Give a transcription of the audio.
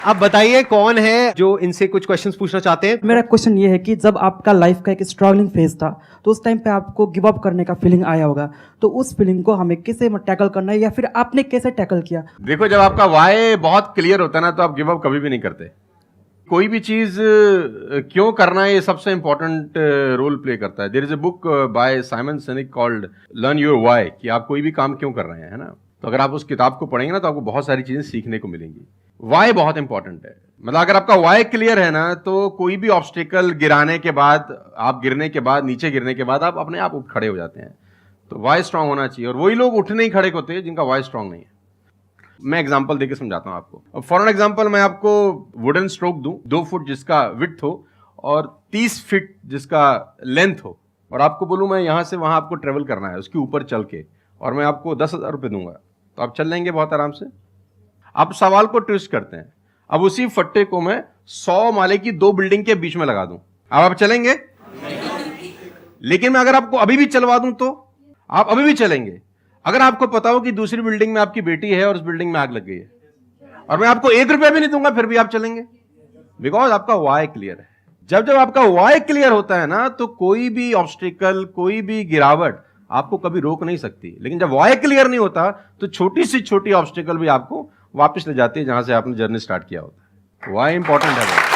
आप बताइए कौन है जो इनसे कुछ क्वेश्चंस पूछना चाहते हैं। मेरा क्वेश्चन ये है कि जब आपका लाइफ का एक स्ट्रगलिंग फेज था तो उस टाइम पे आपको गिव अप करने का फीलिंग आया होगा, तो उस फीलिंग को हमें कैसे टैकल करना है या फिर आपने कैसे टैकल किया? देखो, जब आपका वाई बहुत क्लियर होता है ना, तो आप गिव अप कभी भी नहीं करते। कोई भी चीज क्यों करना है, ये सबसे इंपॉर्टेंट रोल प्ले करता है। There is a book by Simon Sinek called learn your why, कि आप कोई भी काम क्यों कर रहे हैं, है ना। तो अगर आप उस किताब को पढ़ेंगे ना, तो आपको बहुत सारी चीजें सीखने को मिलेंगी। वाई बहुत इंपॉर्टेंट है। मतलब अगर आपका वाई क्लियर है ना, तो कोई भी ऑब्स्टिकल गिराने के बाद, आप गिरने के बाद, नीचे गिरने के बाद आप अपने आप उठ खड़े हो जाते हैं। तो वाई स्ट्रांग होना चाहिए, और वही लोग उठने ही खड़े होते हैं जिनका वाई स्ट्रांग नहीं है। मैं एग्जांपल देके समझाता हूं आपको। अब फॉर एन एग्जांपल मैं आपको वुडन स्ट्रोक दूं, 2 फुट जिसका विड्थ हो और 30 फीट जिसका लेंथ हो, और आपको बोलूं मैं यहां से वहां आपको ट्रेवल करना है उसके ऊपर चल के, और मैं आपको 10,000 रुपये दूंगा, तो आप चल लेंगे बहुत आराम से। आप सवाल को ट्विस्ट करते हैं। अब उसी फट्टे को मैं 100 माले की 2 बिल्डिंग के बीच में लगा दूं, अब आप चलेंगे? लेकिन मैं अगर आपको अभी भी चलवा दूं तो आप अभी भी चलेंगे। अगर आपको पता हो कि दूसरी बिल्डिंग में आपकी बेटी है और उस बिल्डिंग में आग लग गई है, और मैं आपको 1 रुपया भी नहीं दूंगा, फिर भी आप चलेंगे? बिकॉज आपका वाई क्लियर है। जब जब आपका वाई क्लियर होता है ना, तो कोई भी ऑब्स्टिकल, कोई भी गिरावट आपको कभी रोक नहीं सकती। लेकिन जब वाई क्लियर नहीं होता, तो छोटी सी छोटी ऑब्स्टिकल भी आपको वापस ले जाती है जहां से आपने जर्नी स्टार्ट किया होता है। वाई इंपॉर्टेंट है।